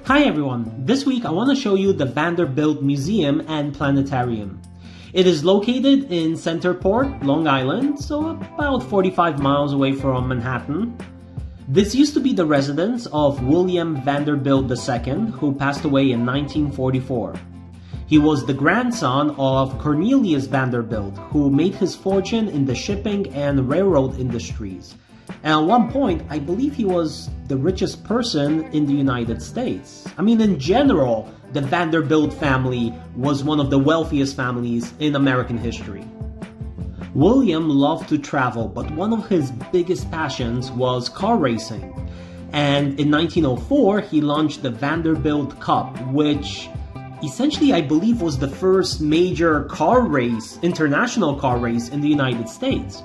Hi everyone, this week I want to show you the Vanderbilt Museum and Planetarium. It is located in Centerport, Long Island, so about 45 miles away from Manhattan. This used to be the residence of William Vanderbilt II, who passed away in 1944. He was the grandson of Cornelius Vanderbilt, who made his fortune in the shipping and railroad industries. And at one point, I believe he was the richest person in the United States. I mean, in general, the Vanderbilt family was one of the wealthiest families in American history. William loved to travel, but one of his biggest passions was car racing. And in 1904, he launched the Vanderbilt Cup, which essentially I believe was the first major car race, international car race in the United States.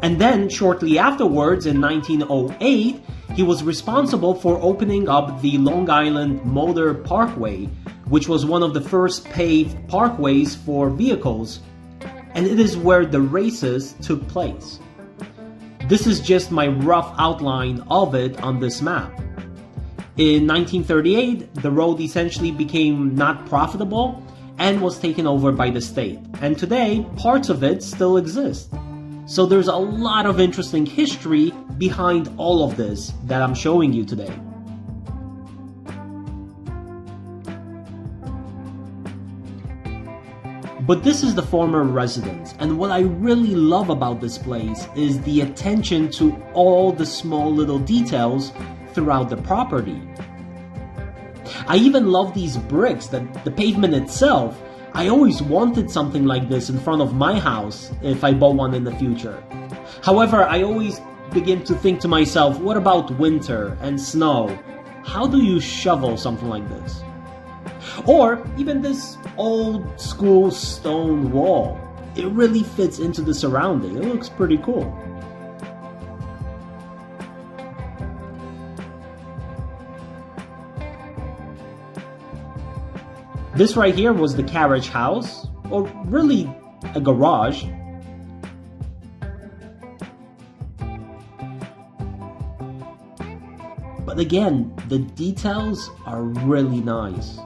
And then, shortly afterwards, in 1908, he was responsible for opening up the Long Island Motor Parkway, which was one of the first paved parkways for vehicles, and it is where the races took place. This is just my rough outline of it on this map. In 1938, the road essentially became not profitable and was taken over by the state, and today, parts of it still exist. So there's a lot of interesting history behind all of this that I'm showing you today. But this is the former residence, and what I really love about this place is the attention to all the small little details throughout the property. I even love these bricks, the pavement itself. I always wanted something like this in front of my house if I bought one in the future. However, I always begin to think to myself, what about winter and snow? How do you shovel something like this? Or even this old school stone wall. It really fits into the surrounding. It looks pretty cool. This right here was the carriage house, or really a garage. But again, the details are really nice.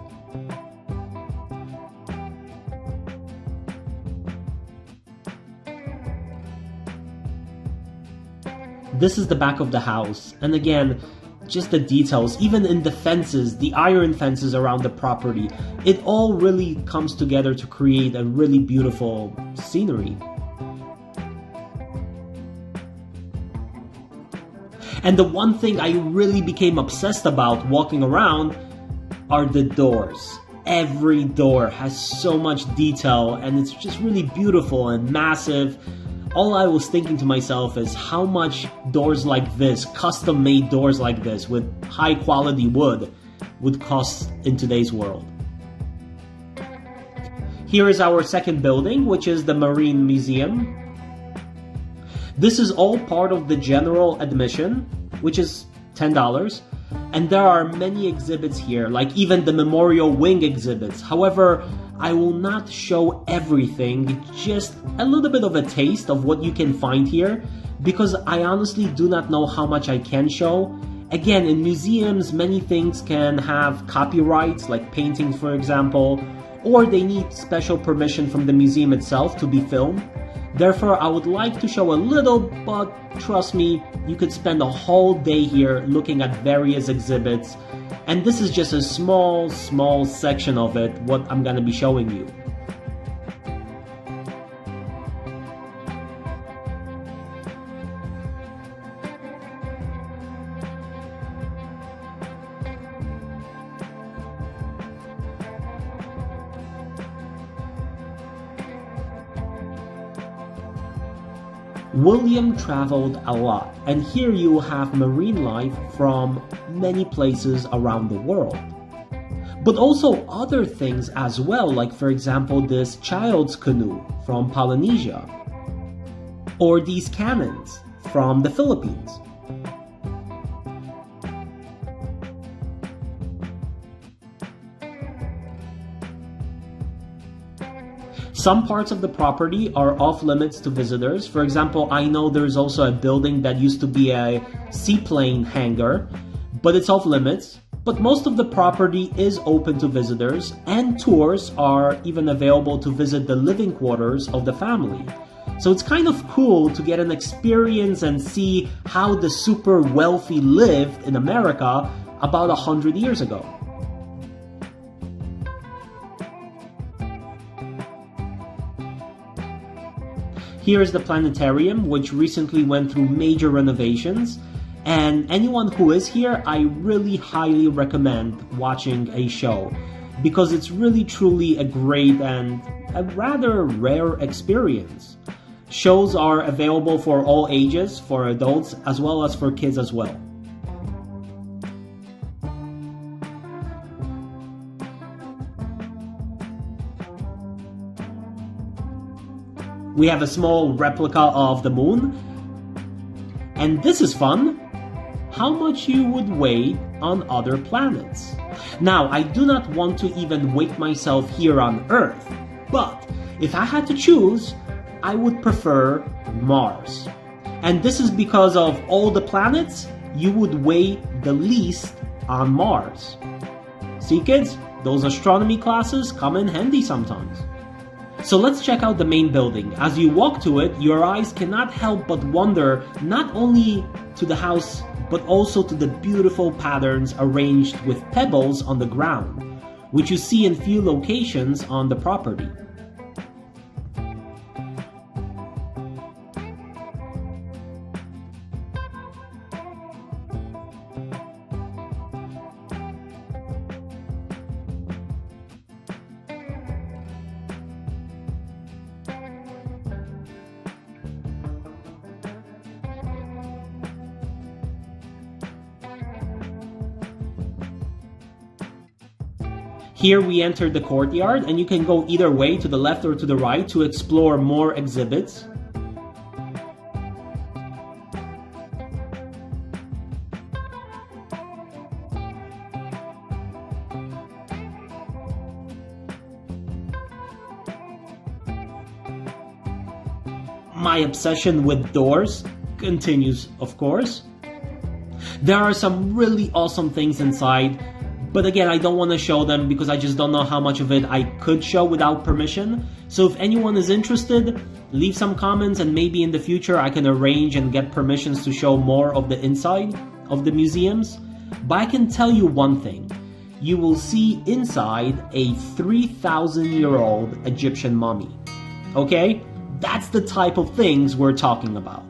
This is the back of the house, and again, just the details, even in the fences, the iron fences around the property, it all really comes together to create a really beautiful scenery. And the one thing I really became obsessed about walking around are the doors. Every door has so much detail, and it's just really beautiful and massive. All I was thinking to myself is how much doors like this, custom-made doors like this with high-quality wood, would cost in today's world. Here is our second building, which is the Marine Museum. This is all part of the general admission, which is $10, and there are many exhibits here, like even the Memorial Wing exhibits. However, I will not show everything, just a little bit of a taste of what you can find here, because I honestly do not know how much I can show. Again, in museums, many things can have copyrights, like paintings for example, or they need special permission from the museum itself to be filmed. Therefore, I would like to show a little, but trust me, you could spend a whole day here looking at various exhibits. And this is just a small section of it, what I'm gonna be showing you. William traveled a lot, and here you will have marine life from many places around the world. But also other things as well, like for example this child's canoe from Polynesia, or these cannons from the Philippines. Some parts of the property are off limits to visitors. For example, I know there's also a building that used to be a seaplane hangar, but it's off limits. But most of the property is open to visitors, and tours are even available to visit the living quarters of the family. So it's kind of cool to get an experience and see how the super wealthy lived in America about 100 years ago. Here's the planetarium, which recently went through major renovations. And anyone who is here, I really highly recommend watching a show, because it's really truly a great and a rather rare experience. Shows are available for all ages, for adults as well as for kids as well. We have a small replica of the moon. And this is fun. How much you would weigh on other planets. Now, I do not want to even weight myself here on Earth, but if I had to choose, I would prefer Mars. And this is because of all the planets, you would weigh the least on Mars. See, kids, those astronomy classes come in handy sometimes. So let's check out the main building. As you walk to it, your eyes cannot help but wonder not only to the house, but also to the beautiful patterns arranged with pebbles on the ground, which you see in few locations on the property. Here we entered the courtyard, and you can go either way, to the left or to the right, to explore more exhibits. My obsession with doors continues, of course. There are some really awesome things inside, but again, I don't want to show them because I just don't know how much of it I could show without permission. So if anyone is interested, leave some comments, and maybe in the future I can arrange and get permissions to show more of the inside of the museums. But I can tell you one thing. You will see inside a 3,000-year-old Egyptian mummy. Okay? That's the type of things we're talking about.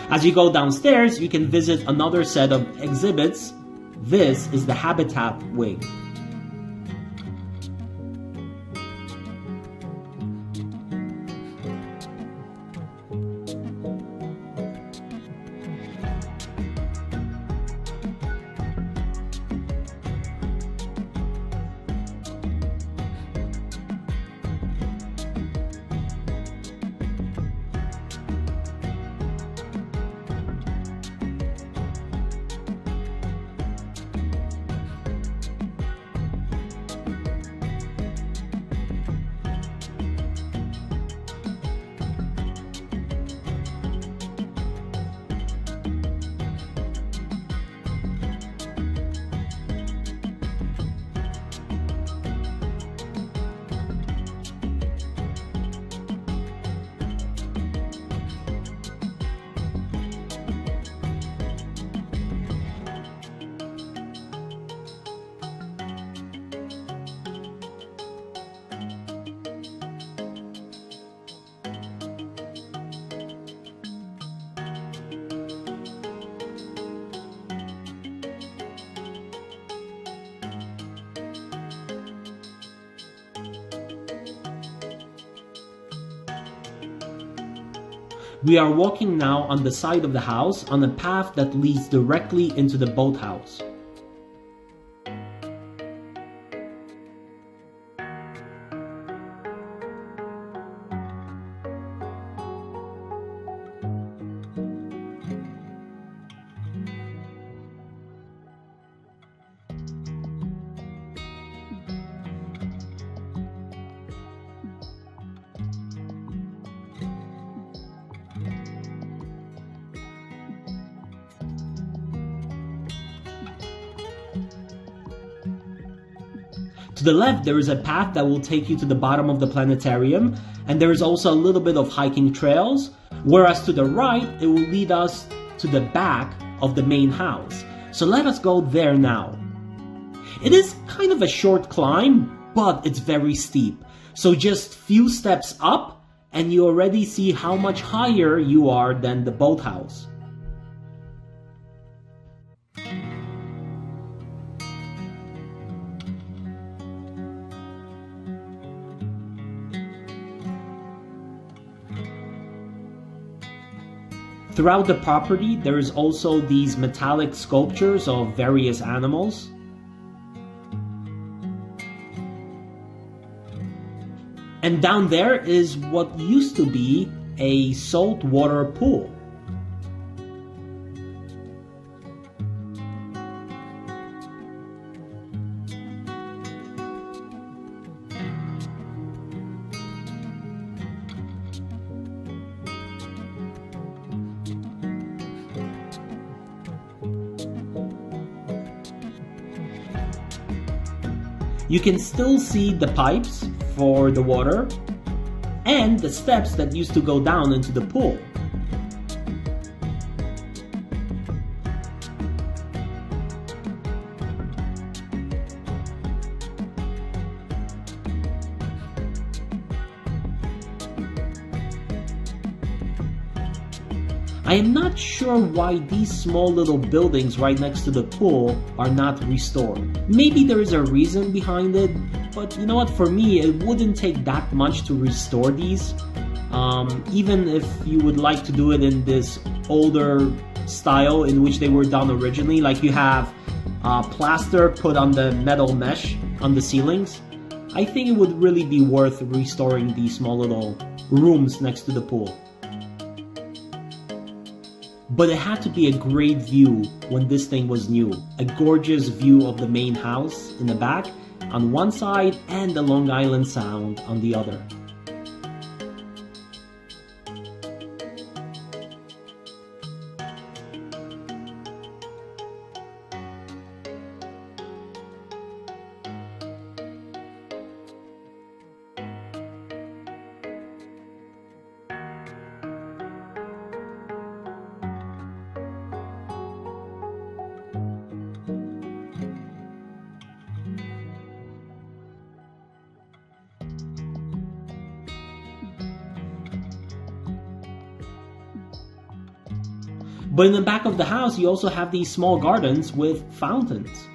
As you go downstairs, you can visit another set of exhibits. This is the Habitat Wing. We are walking now on the side of the house on a path that leads directly into the boathouse. To the left, there is a path that will take you to the bottom of the planetarium, and there is also a little bit of hiking trails, whereas to the right, it will lead us to the back of the main house. So let us go there now. It is kind of a short climb, but it's very steep. So just few steps up, and you already see how much higher you are than the boathouse. Throughout the property, there is also these metallic sculptures of various animals. And down there is what used to be a saltwater pool. You can still see the pipes for the water and the steps that used to go down into the pool. I am not sure why these small little buildings right next to the pool are not restored. Maybe there is a reason behind it, but you know what, for me it wouldn't take that much to restore these. Even if you would like to do it in this older style in which they were done originally, like you have plaster put on the metal mesh on the ceilings, I think it would really be worth restoring these small little rooms next to the pool. But it had to be a great view when this thing was new. A gorgeous view of the main house in the back on one side and the Long Island Sound on the other. But in the back of the house, you also have these small gardens with fountains.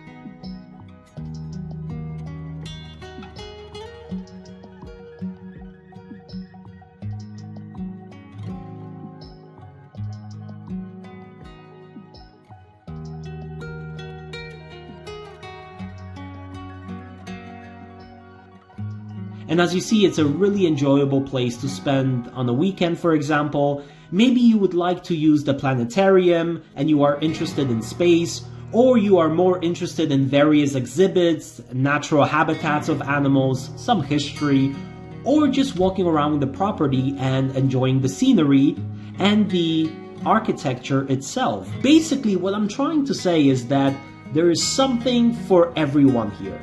And as you see, it's a really enjoyable place to spend on a weekend, for example. Maybe you would like to use the planetarium and you are interested in space, or you are more interested in various exhibits, natural habitats of animals, some history, or just walking around the property and enjoying the scenery and the architecture itself. Basically, what I'm trying to say is that there is something for everyone here.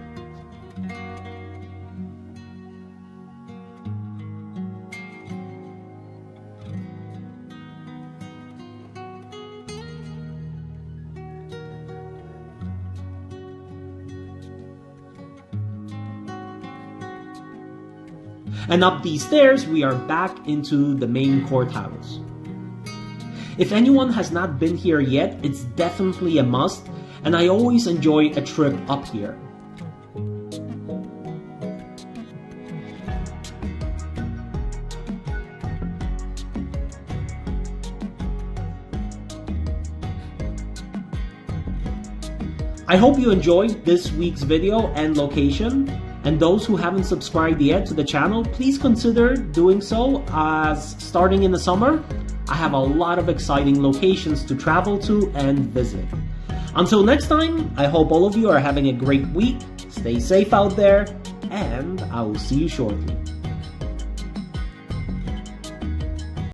And up these stairs, we are back into the main courthouse. If anyone has not been here yet, it's definitely a must, and I always enjoy a trip up here. I hope you enjoyed this week's video and location. And those who haven't subscribed yet to the channel, please consider doing so, as starting in the summer, I have a lot of exciting locations to travel to and visit. Until next time, I hope all of you are having a great week, stay safe out there, and I will see you shortly.